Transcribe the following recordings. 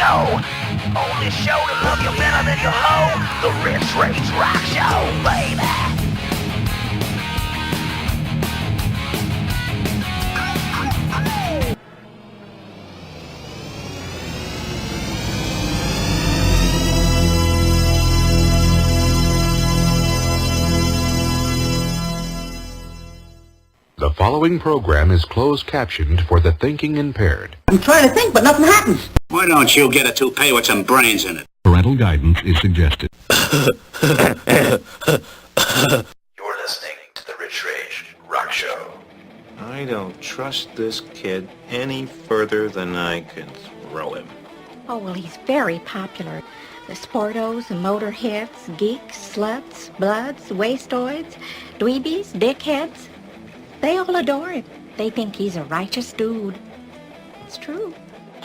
show. Only show to love you better than your hoe. The Rich Rage Rock Show, baby. The following program is closed captioned for the thinking impaired. I'm trying to think, but nothing happens. Why don't you get a toupee with some brains in it? Parental guidance is suggested. You're listening to the Rich Rage Rock Show. I don't trust this kid any further than I can throw him. Oh, well, he's very popular. The sportos, the motorheads, geeks, sluts, bloods, wastoids, dweebies, dickheads. They all adore him. They think he's a righteous dude. It's true.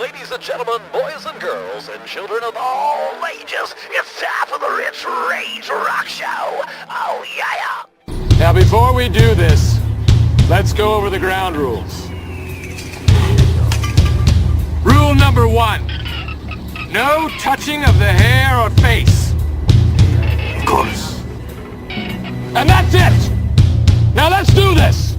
Ladies and gentlemen, boys and girls, and children of all ages, it's time for the Rich Rage Rock Show. Oh, yeah. Now, before we do this, let's go over the ground rules. Rule number 1. No touching of the hair or face. Of course. And that's it! Now let's do this!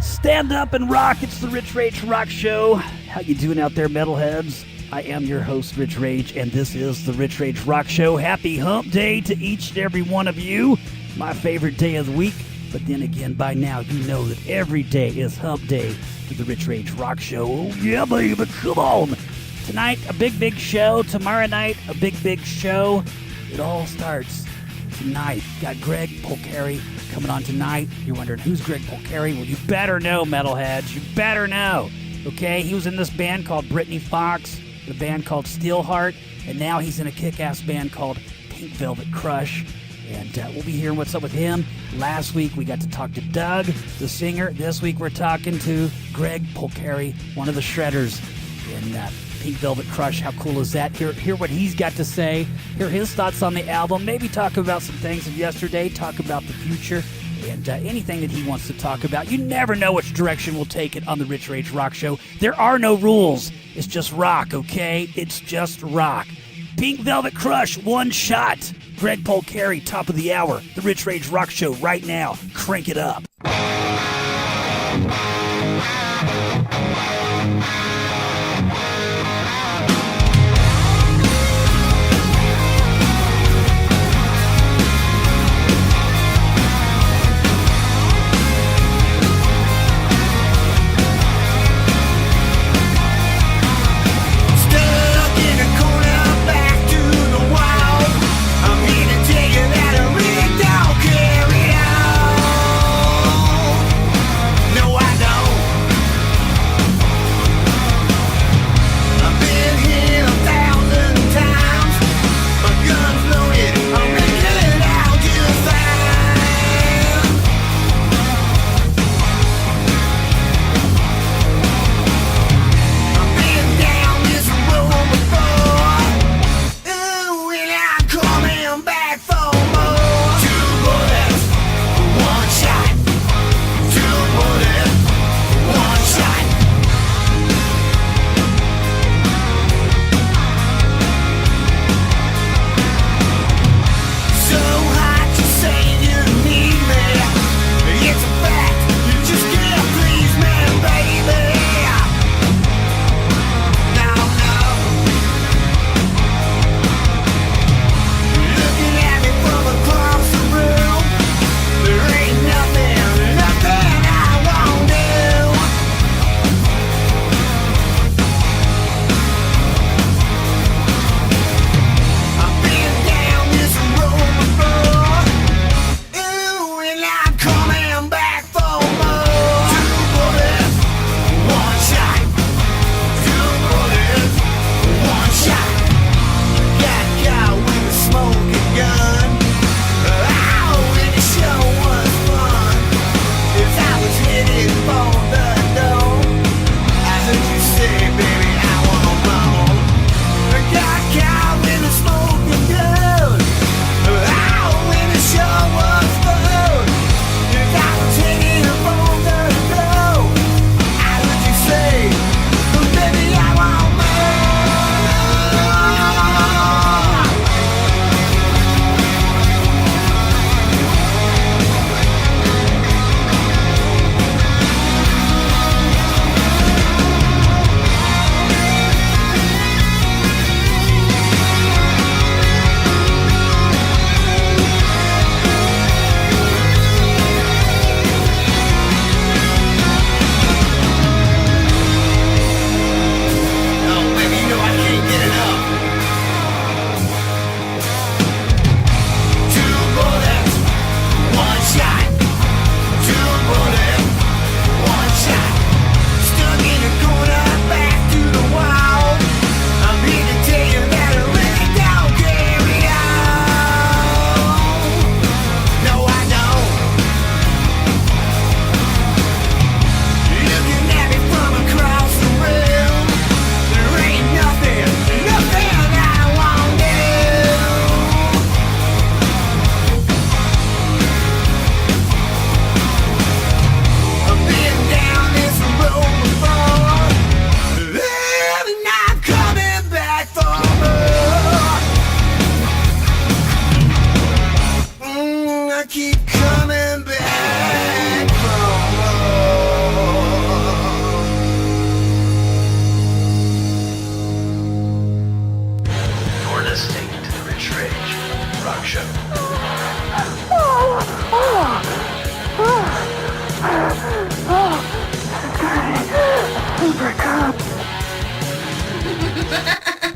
Stand up and rock. It's the Rich Rage Rock Show. How you doing out there, metalheads? I am your host, Rich Rage, and this is the Rich Rage Rock Show. Happy hump day to each and every one of you. My favorite day of the week. But then again, by now, you know that every day is hump day for the Rich Rage Rock Show. Oh, yeah, baby, come on. Tonight, a big show. Tomorrow night, a big show. It all starts tonight. Got Greg Polcari coming on tonight. You're wondering, who's Greg Polcari? Well, you better know, metalheads. You better know. Okay, he was in this band called Brittany Fox, the band called Steelheart, and now he's in a kick-ass band called Pink Velvet Krush. And we'll be hearing what's up with him. Last week, we got to talk to Doug, the singer. This week, we're talking to Greg Polcari, one of the shredders in Pink Velvet Krush. How cool is that? Hear what he's got to say. Hear his thoughts on the album. Maybe talk about some things of yesterday. Talk about the future. And anything that he wants to talk about. You never know which direction we'll take it on the Rich Rage Rock Show. There are no rules. It's just rock, okay? It's just rock. Pink Velvet Krush, one shot. Greg Polcari, top of the hour. The Rich Rage Rock Show right now. Crank it up. I'm here to tell you that I really don't care at all.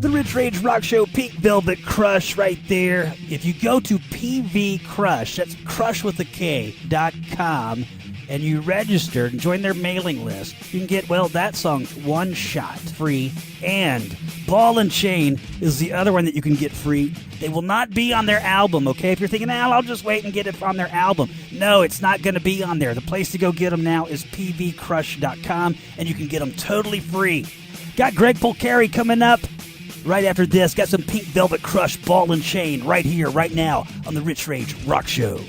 The Rich Rage Rock Show Pink Velvet Krush right there. If you go to pvkrush, that's crush with a K.com, and you register and join their mailing list, you can get, well, that song's one shot free, and Ball and Chain is the other one that you can get free. They will not be on their album, okay? If you're thinking, I'll just wait and get it on their album. No, it's not going to be on there. The place to go get them now is pvkrush.com, and you can get them totally free. Got Greg Polcari coming up right after this. Got some Pink Velvet Krush, Ball and Chain right here, right now on the Rich Rage Rock Show.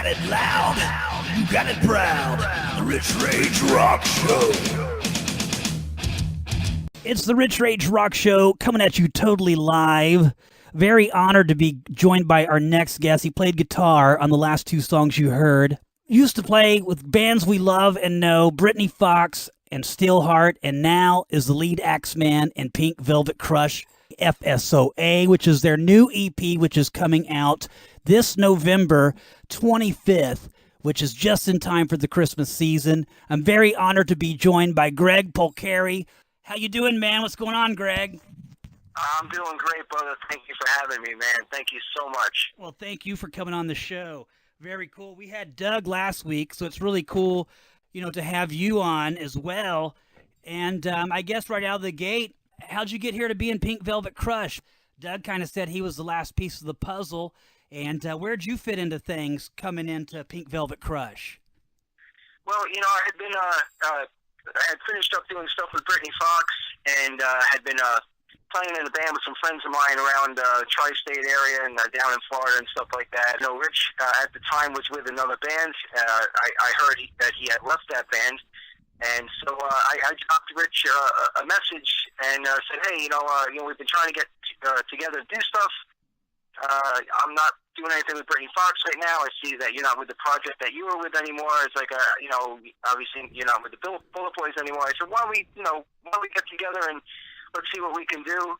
got it loud, you got it proud. The Rich Rage Rock Show. It's the Rich Rage Rock Show coming at you totally live. Very honored to be joined by our next guest. He played guitar on the last two songs you heard. Used to play with bands we love and know, Brittany Fox and Steelheart, and now is the lead Axeman in Pink Velvet Krush, FSOA, which is their new EP, which is coming out this November 25th, which is just in time for the Christmas season. I'm very honored to be joined by Greg Polcari. How you doing, man? What's going on, Greg? I'm doing great, brother. Thank you for having me, man. Thank you so much. Well, thank you for coming on the show. Very cool. We had Doug last week, so it's really cool, to have you on as well. And I guess right out of the gate, how'd you get here to be in Pink Velvet Krush? Doug kind of said he was the last piece of the puzzle. And where'd you fit into things coming into Pink Velvet Krush? Well, I had been, I had finished up doing stuff with Brittany Fox and had been playing in a band with some friends of mine around tri-state area and down in Florida and stuff like that. Rich at the time was with another band. I heard that he had left that band. And so I dropped Rich a message and said, hey, we've been trying to get together to do stuff. I'm not doing anything with Brittany Fox right now. I see that you're not with the project that you were with anymore. It's like, obviously you're not with the Bullet Boys anymore. I said, why don't we get together and let's see what we can do.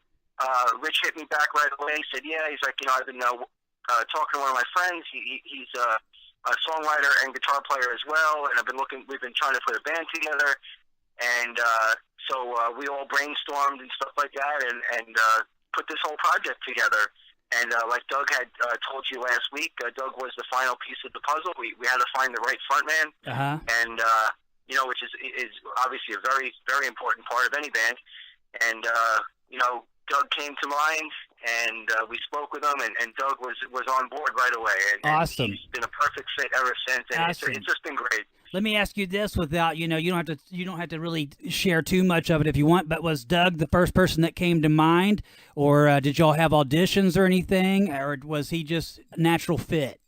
Rich hit me back right away. He said, yeah. He's like, I've been talking to one of my friends. He's a songwriter and guitar player as well, and we've been trying to put a band together, and so we all brainstormed and stuff like that, and put this whole project together. And like Doug had told you last week, Doug was the final piece of the puzzle. We had to find the right frontman, and which is obviously a very, very important part of any band. And Doug came to mind, and we spoke with him, and Doug was on board right away. And Awesome. He's been a perfect fit ever since, and Awesome. it's just been great. Let me ask you this without, you don't have to really share too much of it if you want, but was Doug the first person that came to mind, or did y'all have auditions or anything, or was he just natural fit?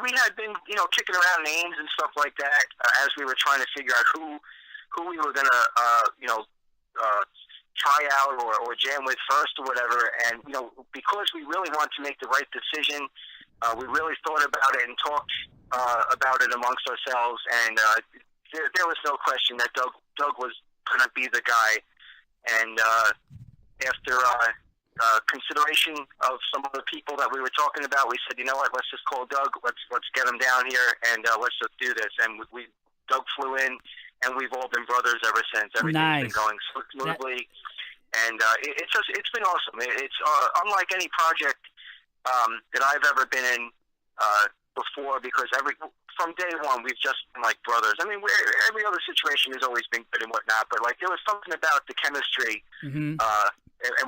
We had been, kicking around names and stuff like that as we were trying to figure out who we were going to, try out or jam with first or whatever. And, because we really wanted to make the right decision, we really thought about it and talked about it amongst ourselves. And there was no question that Doug was going to be the guy. And after consideration of some of the people that we were talking about, we said, you know what, let's just call Doug. Let's get him down here, and let's just do this. And Doug flew in, and we've all been brothers ever since. Everything's been going smoothly, and it's been awesome. It's unlike any project that I've ever been in before, because from day one we've just been like brothers. I mean, every other situation has always been good and whatnot, but like there was something about the chemistry and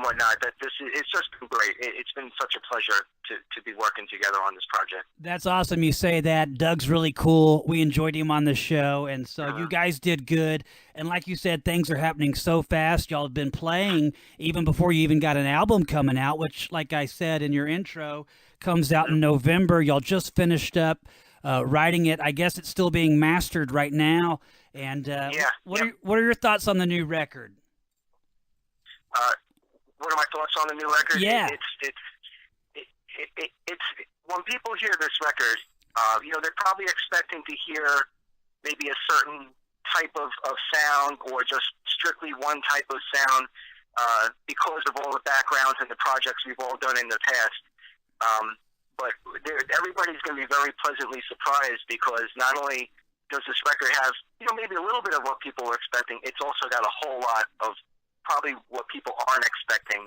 whatnot that it's just been great. It's been such a pleasure to be working together on this project. That's awesome you say that. Doug's really cool. We enjoyed him on the show, and so you guys did good. And like you said, things are happening so fast. Y'all have been playing even before you even got an album coming out, which, like I said in your intro, comes out in November. Y'all just finished up writing it. I guess it's still being mastered right now. And what are your thoughts on the new record? What are my thoughts on the new record? Yeah. It's when people hear this record, they're probably expecting to hear maybe a certain type of sound, or just strictly one type of sound, because of all the backgrounds and the projects we've all done in the past. But everybody's going to be very pleasantly surprised, because not only does this record have, maybe a little bit of what people were expecting, it's also got a whole lot of probably what people aren't expecting.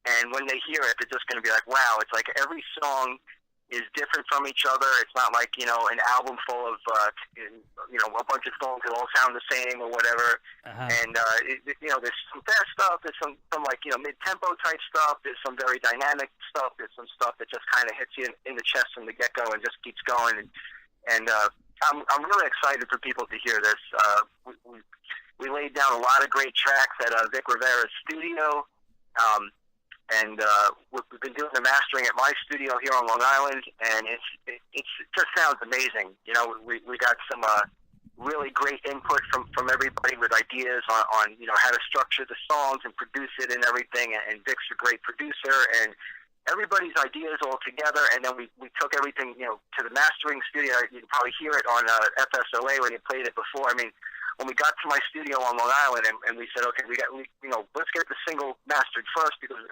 And when they hear it, they're just going to be like, wow, it's like every song is different from each other. It's not like, an album full of, a bunch of songs that all sound the same or whatever. And, there's some fast stuff. There's some like, mid-tempo type stuff. There's some very dynamic stuff. There's some stuff that just kind of hits you in the chest from the get-go and just keeps going. And I'm really excited for people to hear this. We laid down a lot of great tracks at Vic Rivera's studio. And we've been doing the mastering at my studio here on Long Island, and it just sounds amazing. We got some really great input from everybody with ideas on how to structure the songs and produce it and everything. And Vic's a great producer, and everybody's ideas all together. And then we took everything to the mastering studio. You can probably hear it on FSOA when you played it before. I mean, when we got to my studio on Long Island, and we said, okay, let's get the single mastered first, because the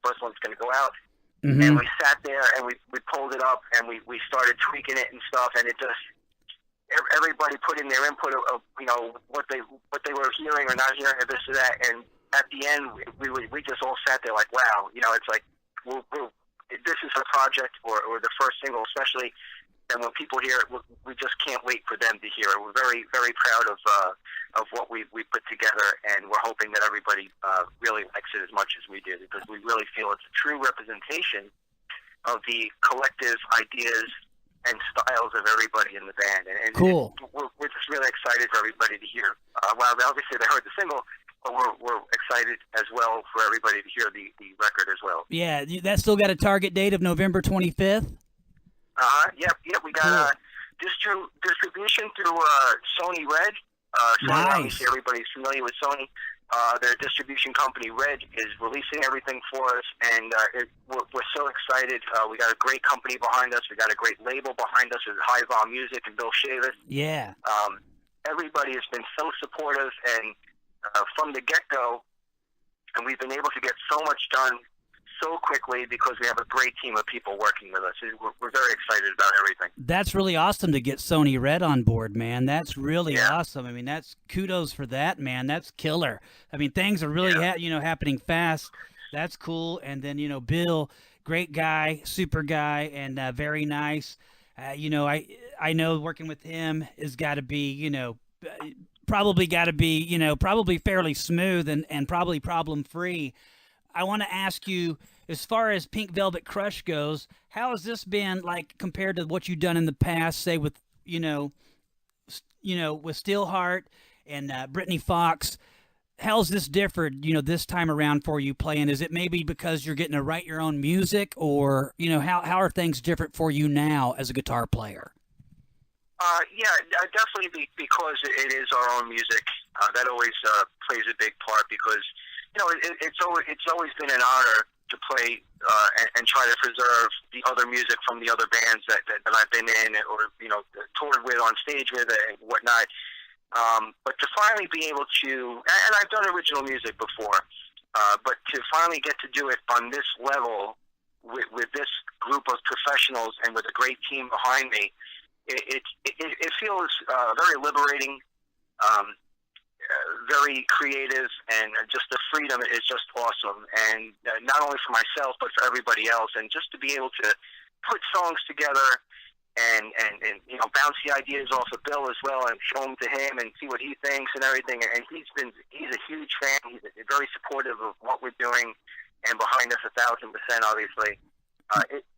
first one's going to go out. And we sat there and we pulled it up, and we started tweaking it and stuff, and it just, everybody put in their input of what they were hearing or not hearing, or this or that. And at the end, we just all sat there like, wow, it's like, this is a project, or the first single especially. And when people hear it, we just can't wait for them to hear it. We're very, very proud of of what we put together, and we're hoping that everybody really likes it as much as we did, because we really feel it's a true representation of the collective ideas and styles of everybody in the band. And cool. We're just really excited for everybody to hear. Well, obviously they heard the single, but we're excited as well for everybody to hear the record as well. Yeah, that still got a target date of November 25th? Yep. We got distribution through Sony Red. Sony, nice. Obviously everybody's familiar with Sony. Their distribution company, Red, is releasing everything for us, and we're so excited. We got a great company behind us. We got a great label behind us with High Vol Music and Bill Shavis. Yeah. Everybody has been so supportive, and from the get-go, and we've been able to get so much done so quickly because we have a great team of people working with us. We're very excited about everything. That's really awesome to get Sony Red on board, man. That's really awesome. I mean, that's kudos for that, man. That's killer. I mean, things are really happening fast. That's cool. And then, Bill, great guy, super guy, and very nice. I know working with him has got to be, probably fairly smooth and probably problem-free. I want to ask you, as far as Pink Velvet Krush goes, how has this been like compared to what you've done in the past, say with with Steelheart and Brittany Fox? How's this differed, this time around for you playing? Is it maybe because you're getting to write your own music, or how are things different for you now as a guitar player? Definitely because it is our own music. That always plays a big part, because it's always been an honor to play and try to preserve the other music from the other bands that I've been in, or toured with, on stage with, and whatnot. But to finally be able to, and I've done original music before, but to finally get to do it on this level with this group of professionals and with a great team behind me, it feels very liberating. Very creative, and just the freedom is just awesome, and not only for myself but for everybody else, and just to be able to put songs together and bounce the ideas off of Bill as well, and show them to him and see what he thinks and everything. And he's a huge fan. He's very supportive of what we're doing, and behind us 1,000%, obviously.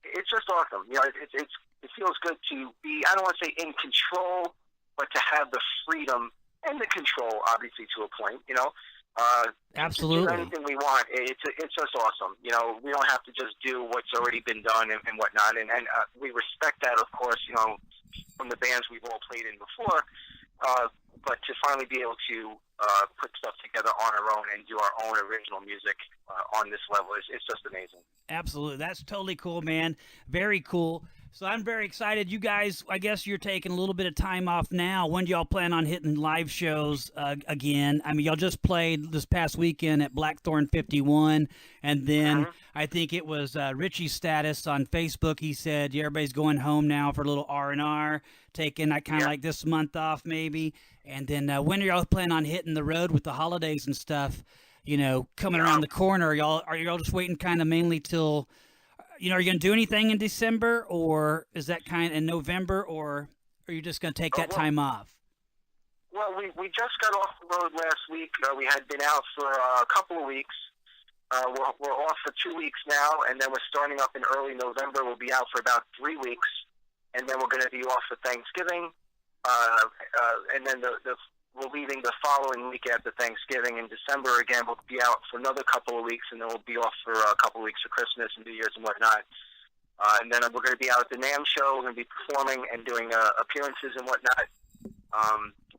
It's just awesome. It feels good to be, I don't want to say in control, but to have the freedom and the control, obviously, to a point, Absolutely. To do anything we want. It's just awesome. We don't have to just do what's already been done and whatnot. And we respect that, of course, from the bands we've all played in before. But to finally be able to put stuff together on our own and do our own original music on this level, it's just amazing. Absolutely. That's totally cool, man. Very cool. So I'm very excited. You guys, I guess you're taking a little bit of time off now. When do y'all plan on hitting live shows again? I mean, y'all just played this past weekend at Blackthorn 51, and then I think it was Richie's status on Facebook. He said, everybody's going home now for a little R&R, taking kind of like this month off maybe. And then when are y'all planning on hitting the road with the holidays and stuff, coming around the corner? Are y'all just waiting kind of mainly till... are you going to do anything in December, or is that kind of in November, or are you just going to take that time off? Well, we just got off the road last week. We had been out for a couple of weeks. We're off for 2 weeks now, and then we're starting up in early November. We'll be out for about 3 weeks, and then we're going to be off for Thanksgiving, and then we're leaving the following week after Thanksgiving. In December, again, we'll be out for another couple of weeks, and then we'll be off for a couple of weeks for Christmas and New Year's and whatnot. And then we're going to be out at the NAMM show. We're going to be performing and doing appearances and whatnot.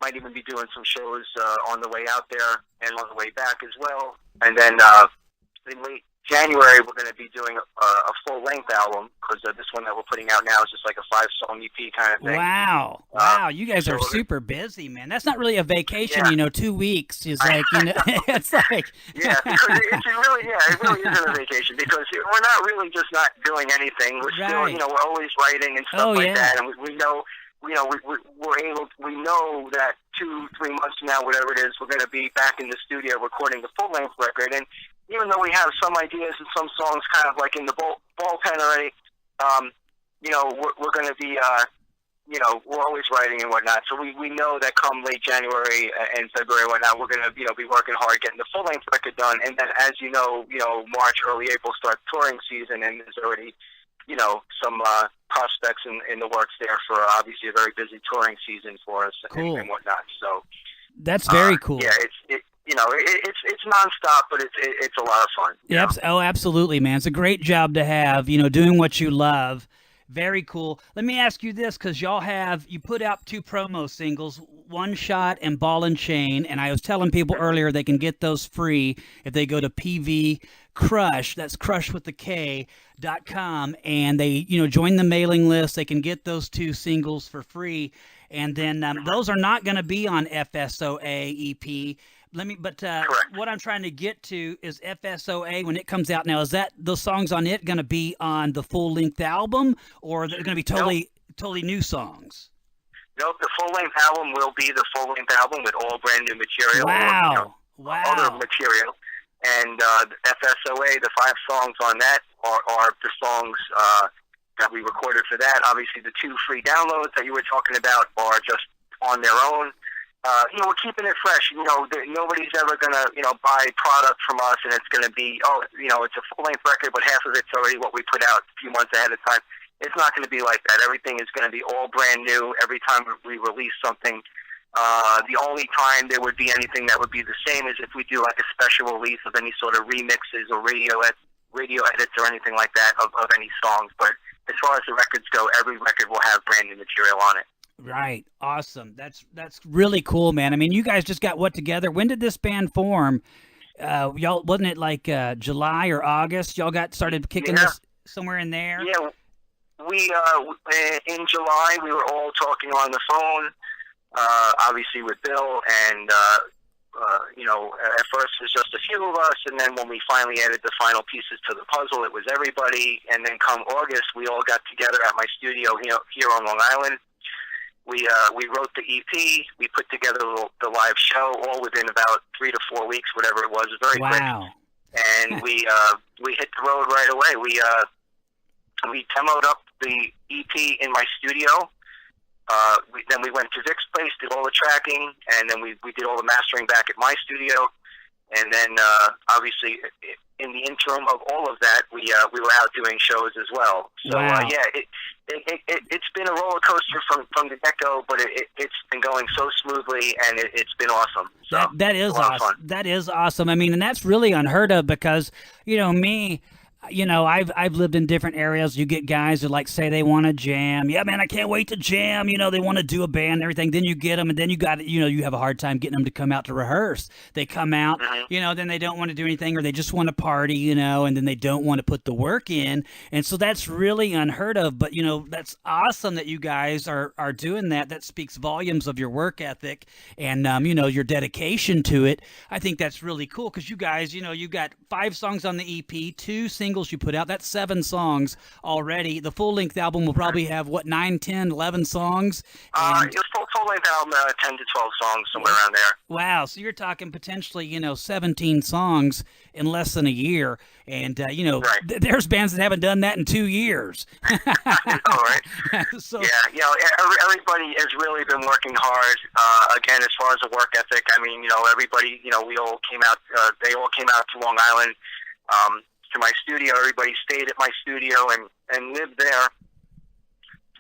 Might even be doing some shows on the way out there and on the way back as well. And then in late January, we're going to be doing a full-length album, because this one that we're putting out now is just like a 5-song EP kind of thing. Wow. You guys are super busy, man. That's not really a vacation, 2 weeks is like, it's like... Yeah, because it really isn't a vacation, because we're not really just not doing anything. We're still, we're always writing and stuff that, and we know... we know that 2-3 months from now, whatever it is, we're going to be back in the studio recording the full-length record. And even though we have some ideas and some songs kind of like in the ballpen already, we're going to be we're always writing and whatnot. So we know that come late January and February and whatnot, we're gonna be working hard getting the full length record done. And then, as March, early April starts touring season, and there's already some prospects in the works there for obviously a very busy touring season for us and whatnot. So that's very cool. Yeah, it's nonstop, but it's a lot of fun. Yep. Oh, absolutely, man. It's a great job to have. Doing what you love. Very cool. Let me ask you this, because you put out 2 promo singles, One Shot and Ball and Chain, and I was telling people earlier they can get those free if they go to PV Krush, that's Krush with the K.com, and they join the mailing list. They can get those 2 singles for free, and then those are not going to be on FSOA EP. What I'm trying to get to is FSOA, when it comes out now, is that those songs on it going to be on the full-length album, or are they going to be totally new songs? Nope, the full-length album will be the full-length album with all brand new material. Wow. Other material. And FSOA, the 5 songs on that are the songs that we recorded for that. Obviously, the 2 free downloads that you were talking about are just on their own. We're keeping it fresh. Nobody's ever gonna, buy product from us, and it's gonna be, it's a full-length record, but half of it's already what we put out a few months ahead of time. It's not gonna be like that. Everything is gonna be all brand new every time we release something. The only time there would be anything that would be the same is if we do like a special release of any sort of remixes or radio edits or anything like that of any songs. But as far as the records go, every record will have brand new material on it. Right. Awesome. That's really cool, man. I mean, you guys just got what together? When did this band form? Y'all, wasn't it like July or August? Y'all got started kicking this somewhere in there? Yeah. We in July we were all talking on the phone, obviously with Bill, and at first it was just a few of us, and then when we finally added the final pieces to the puzzle, it was everybody. And then come August, we all got together at my studio here on Long Island. We wrote the EP. We put together the live show, all within about 3 to 4 weeks, whatever it was. It was very quick. And we hit the road right away. We demoed up the EP in my studio. Then we went to Vic's place, did all the tracking, and then we did all the mastering back at my studio. And then obviously, in the interim of all of that, we were out doing shows as well. So it's been a roller coaster from the get-go, but it's been going so smoothly, and it's been awesome. So that is awesome. That is awesome. I mean, and that's really unheard of because me. I've lived in different areas. You get guys that say they want to jam. Yeah, man, I can't wait to jam. They want to do a band and everything. Then you get them, and then you have a hard time getting them to come out to rehearse. They come out, then they don't want to do anything, or they just want to party, and then they don't want to put the work in. And so that's really unheard of. But that's awesome that you guys are doing that. That speaks volumes of your work ethic and your dedication to it. I think that's really cool because you guys, you got 5 songs on the EP, 2 singles you put out. That's 7 songs already. The full-length album will probably have, 9, 10, 11 songs? Your full-length album, 10 to 12 songs, somewhere around there. Wow, so you're talking potentially, 17 songs in less than a year. And, there's bands that haven't done that in 2 years. I know, right? So, everybody has really been working hard. Again, as far as the work ethic, I mean, everybody, we all came out, they all came out to Long Island, to my studio. Everybody stayed at my studio and lived there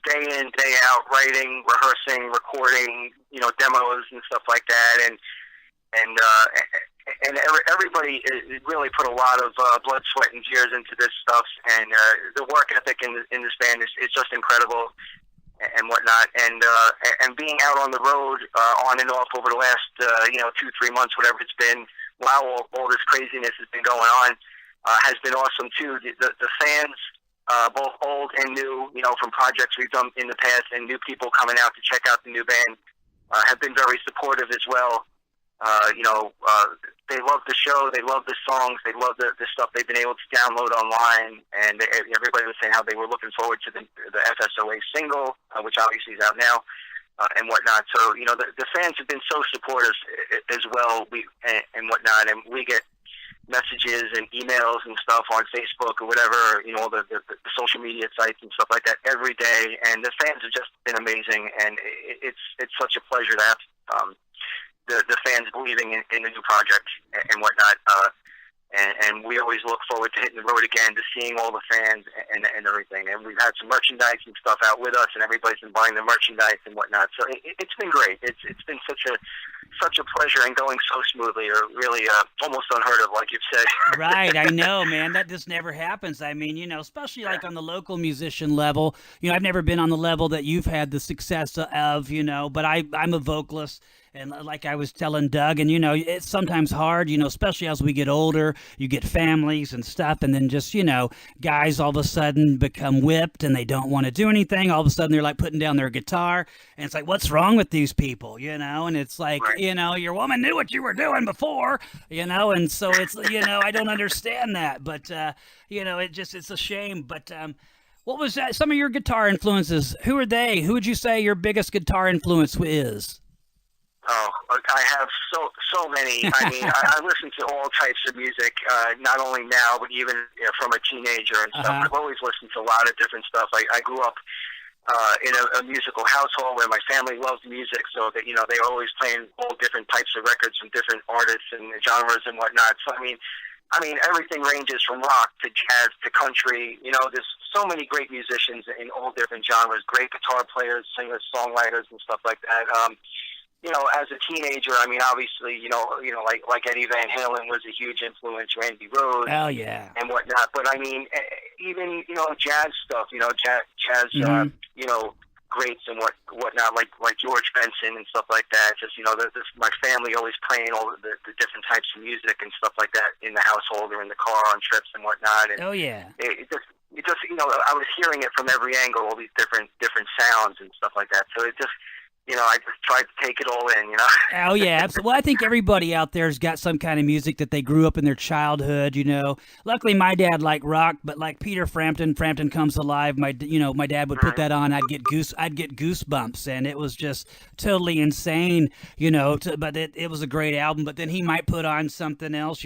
day in, day out, writing, rehearsing, recording, demos and stuff like that. And everybody really put a lot of blood, sweat, and tears into this stuff. And the work ethic in this band is just incredible and whatnot. And being out on the road on and off over the last 2-3 months, whatever it's been, while all this craziness has been going on, has been awesome too. The fans, both old and new, from projects we've done in the past, and new people coming out to check out the new band, have been very supportive as well. They love the show, they love the songs, they love the stuff they've been able to download online, and everybody was saying how they were looking forward to the FSOA single, which obviously is out now, and whatnot. So the fans have been so supportive as well, and whatnot, and we get messages and emails and stuff on Facebook or whatever, all the social media sites and stuff like that every day, and the fans have just been amazing, and it's such a pleasure to have the fans believing in the new project and whatnot. And we always look forward to hitting the road again, to seeing all the fans and everything. And we've had some merchandise and stuff out with us, and everybody's been buying the merchandise and whatnot. So it's been great. It's been such a pleasure and going so smoothly, or really almost unheard of, like you've said. Right, I know, man. That just never happens. I mean, especially like on the local musician level. I've never been on the level that you've had the success of, but I'm a vocalist. And like I was telling Doug, and it's sometimes hard, especially as we get older, you get families and stuff, and then just, guys all of a sudden become whipped and they don't want to do anything. All of a sudden they're like putting down their guitar, and it's like, what's wrong with these people, And it's like, right. Your woman knew what you were doing before, and so it's, I don't understand that, but, it's a shame. But what was that? Some of your guitar influences, who are they? Who would you say your biggest guitar influence is? Oh, I have so many. I mean, I listen to all types of music, not only now, but even from a teenager and stuff. I've always listened to a lot of different stuff. I grew up in a musical household where my family loved music, so that they were always playing all different types of records from different artists and genres and whatnot. So I mean, everything ranges from rock to jazz to country. There's so many great musicians in all different genres. Great guitar players, singers, songwriters, and stuff like that. As a teenager, I mean, obviously, like Eddie Van Halen was a huge influence, Randy Rhoads, oh yeah, and whatnot. But I mean, even jazz stuff, jazz, greats and whatnot, like George Benson and stuff like that. Just my family always playing all the different types of music and stuff like that in the household or in the car on trips and whatnot. And oh yeah, it just I was hearing it from every angle, all these different sounds and stuff like that. So it just I just tried to take it all in, Oh, yeah, absolutely. Well, I think everybody out there has got some kind of music that they grew up in their childhood, Luckily, my dad liked rock, but like Peter Frampton Comes Alive, my dad would put that on. I'd get goosebumps, and it was just totally insane, but it was a great album. But then he might put on something else,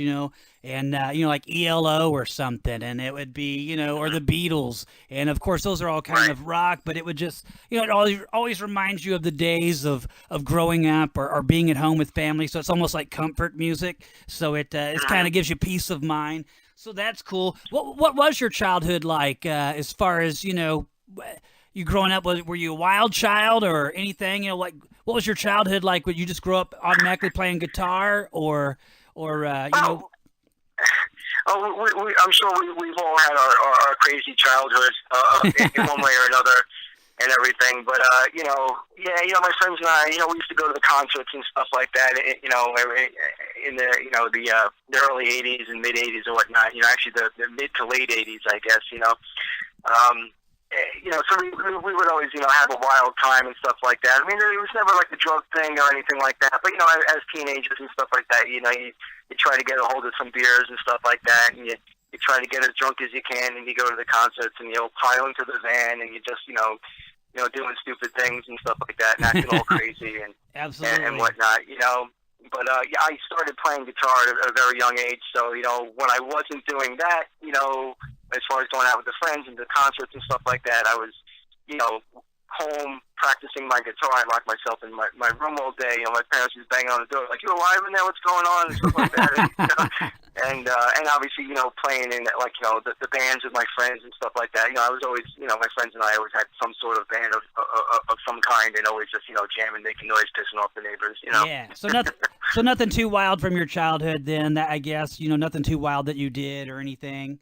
and like ELO or something, and it would be or the Beatles, and of course those are all kind of rock, but it would just it always reminds you of the days of growing up or being at home with family, so it's almost like comfort music, so it kind of gives you peace of mind, so that's cool. What was your childhood like, as far as you growing up? Were you a wild child or anything? What was your childhood like? Would you just grow up automatically playing guitar, or I'm sure we've all had our crazy childhoods in one way or another and everything. But, my friends and I, we used to go to the concerts and stuff like that, in the early 80s and mid 80s and whatnot, actually the mid to late 80s, I guess, so we would always, have a wild time and stuff like that. I mean, it was never like a drug thing or anything like that. But, as teenagers and stuff like that, you try to get a hold of some beers and stuff like that, and you try to get as drunk as you can, and you go to the concerts, and you'll pile into the van, and you just, doing stupid things and stuff like that, and acting all crazy and absolutely and whatnot, But I started playing guitar at a very young age, so when I wasn't doing that, as far as going out with the friends and the concerts and stuff like that, I was, home practicing my guitar. I locked myself in my room all day. My parents was banging on the door like, "You alive in there? What's going on?" and stuff like that. And obviously, playing in the bands with my friends and stuff like that. I was always, my friends and I always had some sort of band of some kind, and always just jamming, making noise, pissing off the neighbors. Yeah. So nothing too wild from your childhood then. That, I guess, nothing too wild that you did or anything.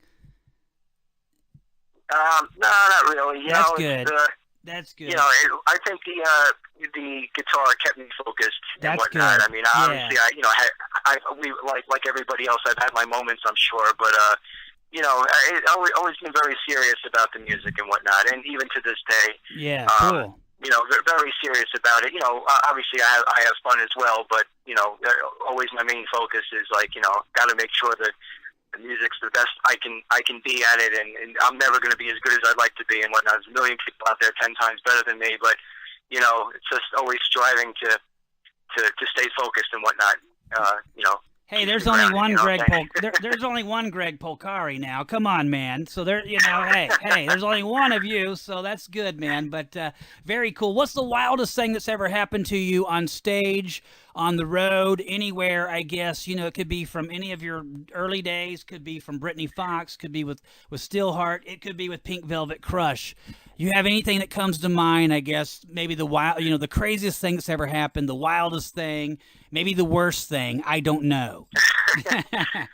No, not really. That's good. That's good. I think the guitar kept me focused and whatnot. Good. I mean, obviously, we like everybody else. I've had my moments, I'm sure, but I've always been very serious about the music and whatnot, and even to this day. Yeah, cool. Very serious about it. Obviously, I have fun as well, but always my main focus is got to make sure that the music's the best I can be at it, and I'm never going to be as good as I'd like to be and whatnot. There's a million people out there 10 times better than me, but it's just always striving to stay focused and whatnot. Hey, there's keeps me only grounded, one you know, Greg thanks. there's only one Greg Polcari now. Come on, man. So there, hey, there's only one of you, so that's good, man. But very cool. What's the wildest thing that's ever happened to you on stage, on the road, anywhere? I guess it could be from any of your early days, could be from Brittany Fox, could be with Stillheart, it could be with Pink Velvet Crush. You have anything that comes to mind? I guess maybe the craziest thing that's ever happened, the wildest thing, maybe the worst thing. I don't know.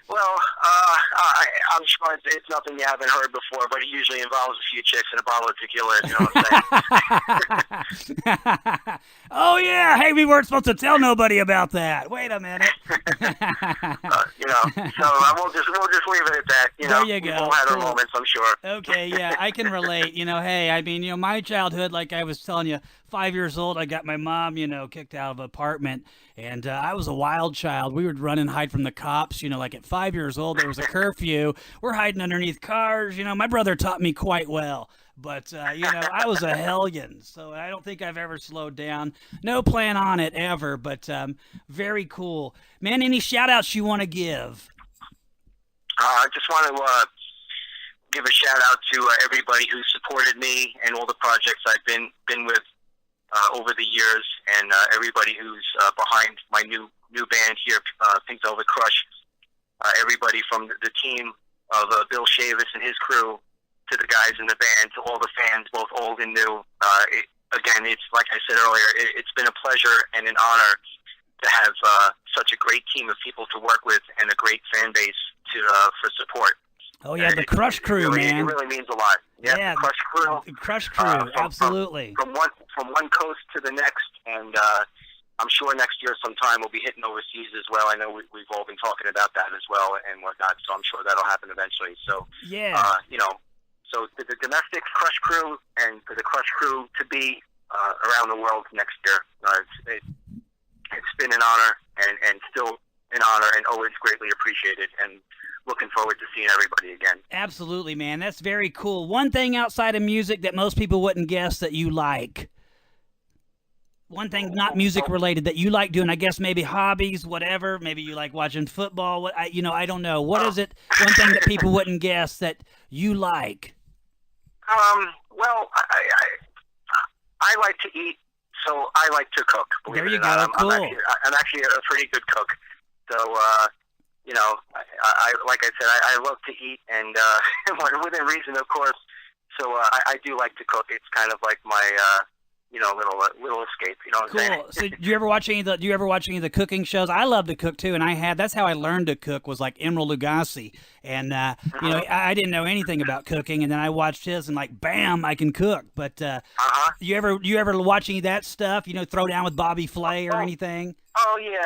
Well, I'm sure it's nothing you haven't heard before, but it usually involves a few chicks and a bottle of tequila. You know what I'm saying? Oh yeah, hey, we weren't supposed to tell nobody about that. Wait a minute. So we'll just leave it at that. There you go. We've all had our Cool. moments, I'm sure. Okay, yeah, I can relate. Hey, I mean, my childhood, like I was telling you, 5 years old, I got my mom, kicked out of an apartment, and I was a wild child. We would run and hide from the cops. Like at 5 years old, there was a curfew. We're hiding underneath cars. My brother taught me quite well. But, I was a hellion, so I don't think I've ever slowed down. No plan on it ever, but very cool. Man, any shout-outs you want to give? I just want to give a shout-out to everybody who supported me and all the projects I've been with over the years, and everybody who's behind my new band here, Pink Velvet Crush. Everybody from the team of Bill Shavis and his crew, to the guys in the band, to all the fans, both old and new. Again, it's like I said earlier, it's been a pleasure and an honor to have such a great team of people to work with and a great fan base for support. Oh yeah, the Krush crew, man. It really means a lot. Yeah, the Krush crew. The Krush crew, absolutely. From one coast to the next, and I'm sure next year sometime we'll be hitting overseas as well. I know we've all been talking about that as well and whatnot, so I'm sure that'll happen eventually. So yeah, so the domestic Krush crew and for the Krush crew to be around the world next year, it's been an honor and still an honor and always greatly appreciated, and looking forward to seeing everybody again. Absolutely, man. That's very cool. One thing outside of music that most people wouldn't guess that you like. One thing not music related that you like doing, I guess maybe hobbies, whatever. Maybe you like watching football. I don't know. What is it? One thing that people wouldn't guess that you like? Well, I like to eat, so I like to cook. There you go. Cool. I'm actually a pretty good cook. So, I like I said, I love to eat, and within reason, of course. So I do like to cook. It's kind of like my little escape. You know what I'm saying? Cool. So do you ever watch any of the cooking shows? I love to cook too, and that's how I learned to cook, was like Emeril Lagasse. And I didn't know anything about cooking, and then I watched his, and like, bam, I can cook. But you ever watch any of that stuff? Throw down with Bobby Flay or anything? Oh yeah.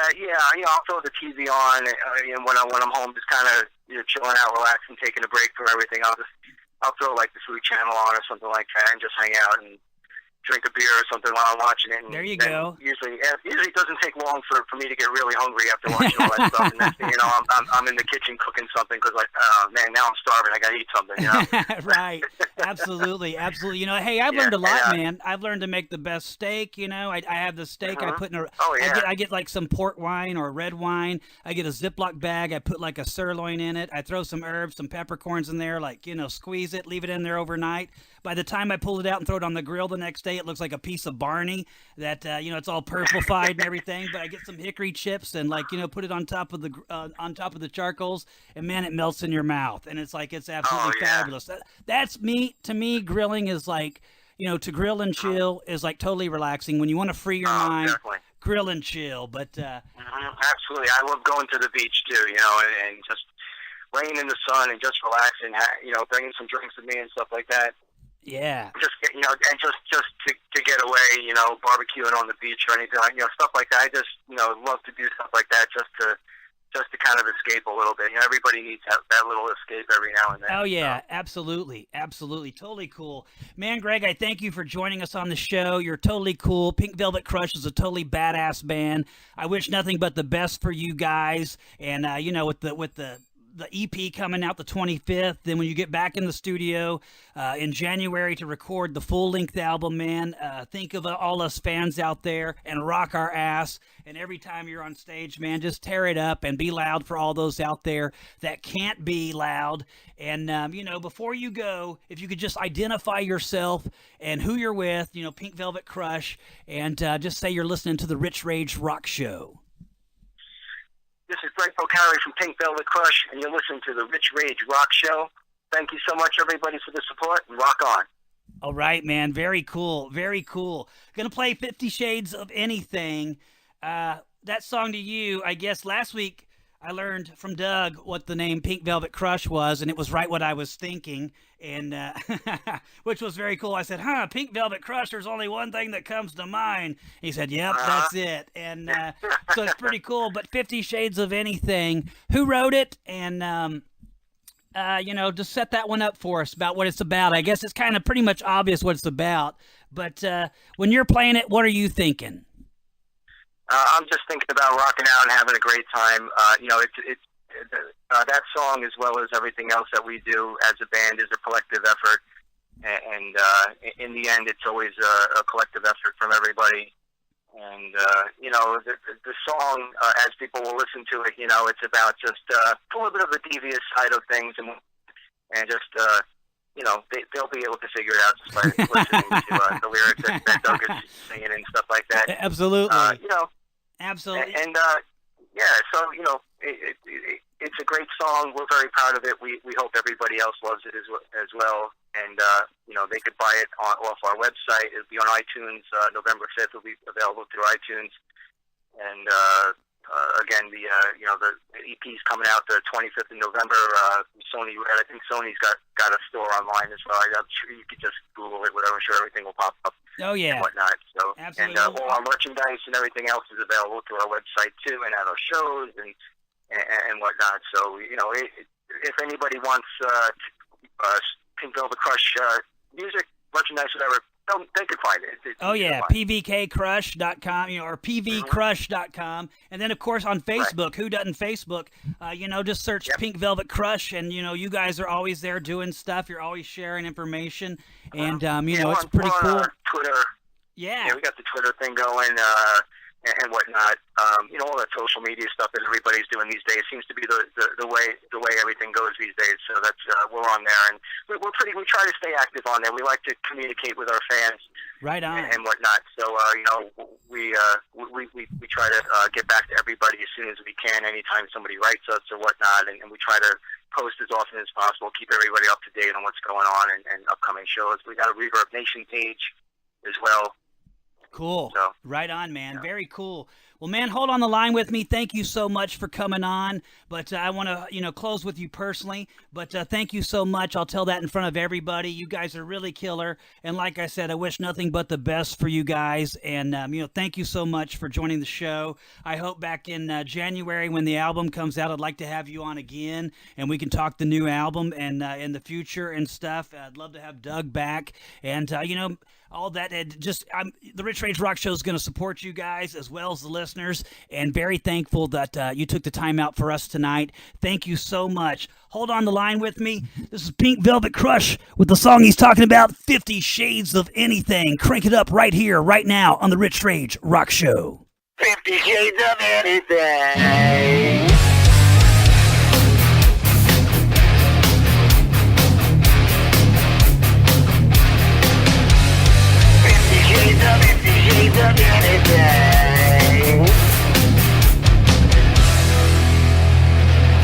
I'll throw the TV on, when I'm home, just kind of chilling out, relaxing, taking a break from everything. I'll throw like the Food Channel on or something like that, and just hang out and drink a beer or something while I'm watching it. And there you go. Usually it doesn't take long for me to get really hungry after watching all that stuff. And next thing you know, I'm in the kitchen cooking something because, like, oh man, now I'm starving. I gotta eat something. Right. Absolutely. Hey, I've learned a lot, man. I've learned to make the best steak. I have the steak I put in I get like some port wine or red wine. I get a Ziploc bag. I put like a sirloin in it. I throw some herbs, some peppercorns in there. Like, squeeze it, leave it in there overnight. By the time I pull it out and throw it on the grill the next day, it looks like a piece of Barney that, it's all purplified and everything. But I get some hickory chips and put it on top of the charcoals, and man, it melts in your mouth. And it's absolutely fabulous. That's me. To me, grilling is like, to grill and chill is like totally relaxing. When you want to free your mind, definitely. Grill and chill. But absolutely. I love going to the beach too, and just laying in the sun and just relaxing, bringing some drinks with me and stuff like that. Yeah. Just and just to get away, barbecuing on the beach or anything like stuff like that. I just love to do stuff like that just to kind of escape a little bit. Everybody needs that little escape every now and then. Oh yeah, absolutely, totally cool, man. Greg, I thank you for joining us on the show. You're totally cool. Pink Velvet Crush is a totally badass band. I wish nothing but the best for you guys, and with the the EP coming out the 25th. Then when you get back in the studio in January to record the full-length album, man, think of all us fans out there and rock our ass. And every time you're on stage, man, just tear it up and be loud for all those out there that can't be loud. And, before you go, if you could just identify yourself and who you're with, Pink Velvet Krush, and just say you're listening to the Rich Rage Rock Show. This is Greg Polcari from Pink Velvet Krush, and you're listening to the Rich Rage Rock Show. Thank you so much, everybody, for the support, and rock on. All right, man. Very cool. Very cool. Gonna play 50 Shades of Anything. That song to you, I guess last week I learned from Doug what the name Pink Velvet Krush was, and it was right what I was thinking, and which was very cool. I said, Pink Velvet Krush, there's only one thing that comes to mind. He said, yep, that's it. And so it's pretty cool. But 50 Shades of Anything, who wrote it? And, just set that one up for us about what it's about. I guess it's kind of pretty much obvious what it's about. But when you're playing it, what are you thinking? I'm just thinking about rocking out and having a great time. That song, as well as everything else that we do as a band, is a collective effort. And in the end, it's always a collective effort from everybody. And, the song, as people will listen to it, it's about just a little bit of the devious side of things. And just, they'll be able to figure it out just by listening to the lyrics that Doug is singing and stuff like that. Absolutely. Absolutely. And so it's a great song. We're very proud of it. We hope everybody else loves it as well. And they could buy it off our website. It'll be on iTunes. November 5th will be available through iTunes. And again, the EP's coming out the 25th of November. Sony, I think Sony's got a store online as well. I'm sure you could just Google it, whatever. I'm sure everything will pop up. Oh yeah, and whatnot. So, absolutely. And all our merchandise and everything else is available through our website too, and at our shows and whatnot. So if anybody wants Pink Velvet Krush music, merchandise, whatever, they can find it. pvkkrush.com, or pvkrush.com, and then of course on Facebook. Right. Who doesn't Facebook? Just search Pink Velvet Krush, and you guys are always there doing stuff. You're always sharing information, and it's pretty cool. Twitter. Yeah, we got the Twitter thing going. And whatnot, all that social media stuff that everybody's doing these days seems to be the way everything goes these days. So that's we're on there, and we try to stay active on there. We like to communicate with our fans, right on, and whatnot. So we try to get back to everybody as soon as we can. Anytime somebody writes us or whatnot, and we try to post as often as possible, keep everybody up to date on what's going on and upcoming shows. We got a Reverb Nation page as well. Cool. So, right on, man. Yeah. Very cool. Well, man, hold on the line with me. Thank you so much for coming on. But I want to, close with you personally. But thank you so much. I'll tell that in front of everybody. You guys are really killer. And like I said, I wish nothing but the best for you guys. And, thank you so much for joining the show. I hope back in January when the album comes out, I'd like to have you on again. And we can talk the new album and in the future and stuff. I'd love to have Doug back. And, all that, the Rich Rage Rock Show is going to support you guys as well as the listeners, and very thankful that you took the time out for us tonight. Thank you so much. Hold on the line with me. This is Pink Velvet Krush with the song he's talking about, 50 Shades of Anything. Crank it up right here, right now on the Rich Rage Rock Show. 50 Shades of Anything. Shades of anything.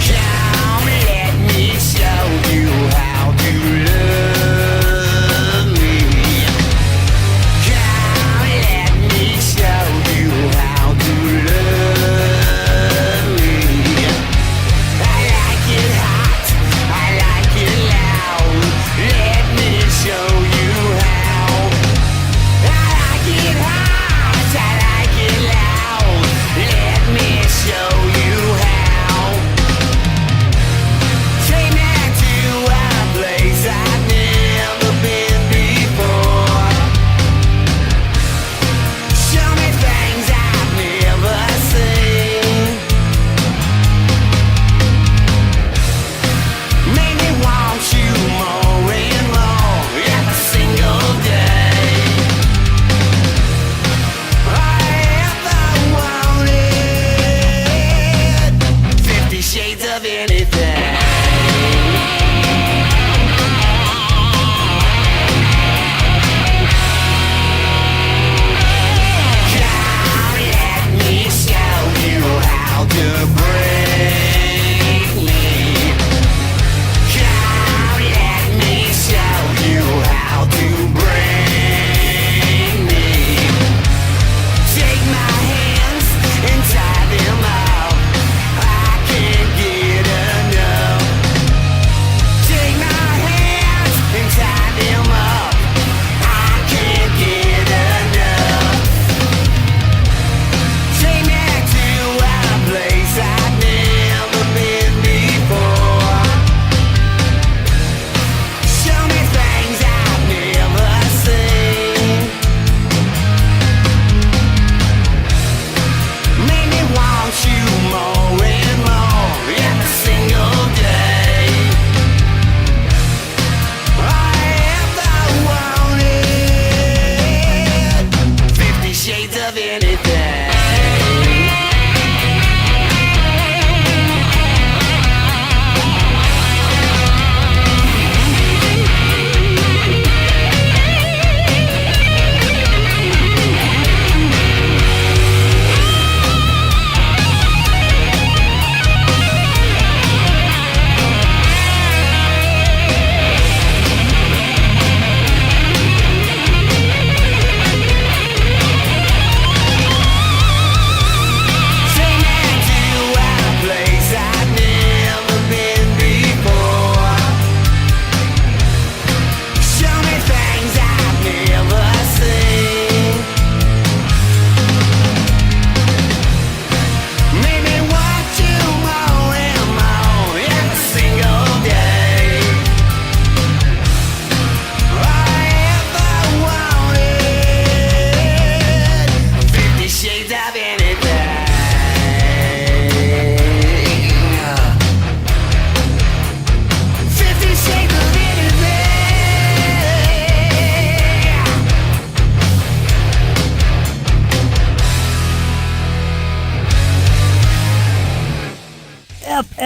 Come, let me show you how to love me. Come, let me show you how to love me. Shades of anything. To break me. Come let me show you how to break me. Take my hands and tie them up. I can't get enough. Take my hands and tie them up. I can't get enough. Take me to a place I've never been before. Show me things I've never seen. Make me want you more and more every single day. I ever wanted 50 shades of anything.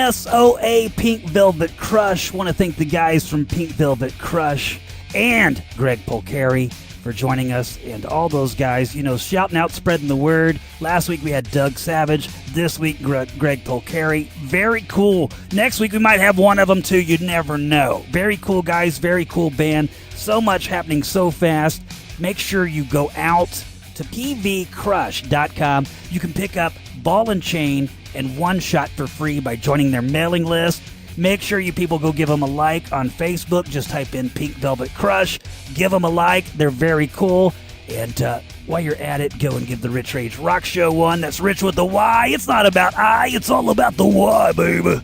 FSOA Pink Velvet Krush. Want to thank the guys from Pink Velvet Krush and Greg Polcari for joining us, and all those guys, you know, shouting out, spreading the word. Last week we had Doug Savage. This week, Greg Polcari. Very cool. Next week we might have one of them too. You never know. Very cool guys. Very cool band. So much happening so fast. Make sure you go out to pvcrush.com. You can pick up Ball and Chain and One Shot for free by joining their mailing list. Make sure you people go give them a like on Facebook. Just type in Pink Velvet Krush. Give them a like. They're very cool. And while you're at it, go and give the Rich Rage Rock Show one. That's Rich with the Y. It's not about I. It's all about the Y, baby.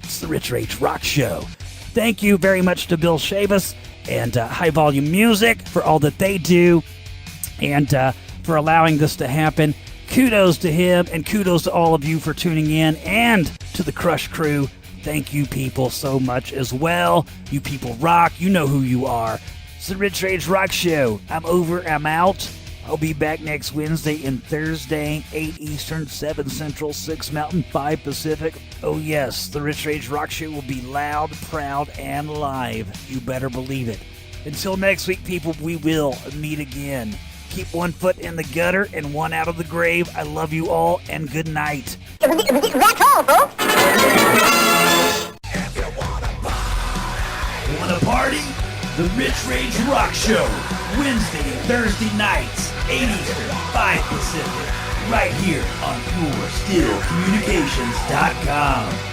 It's the Rich Rage Rock Show. Thank you very much to Bill Shavis and High Volume Music for all that they do and for allowing this to happen. Kudos to him, and kudos to all of you for tuning in, and to the Krush crew. Thank you people so much as well. You people rock. You know who you are. It's the Rich Rage Rock Show. I'm over. I'm out. I'll be back next Wednesday and Thursday, 8 Eastern, 7 Central, 6 Mountain, 5 Pacific. Oh yes, the Rich Rage Rock Show will be loud, proud, and live. You better believe it. Until next week, people, we will meet again. Keep one foot in the gutter and one out of the grave. I love you all, and good night. That's all, folks. Want to party? The Rich Rage Rock Show. Wednesday and Thursday nights, 8 Eastern, 5 Pacific. Right here on PureStillCommunications.com.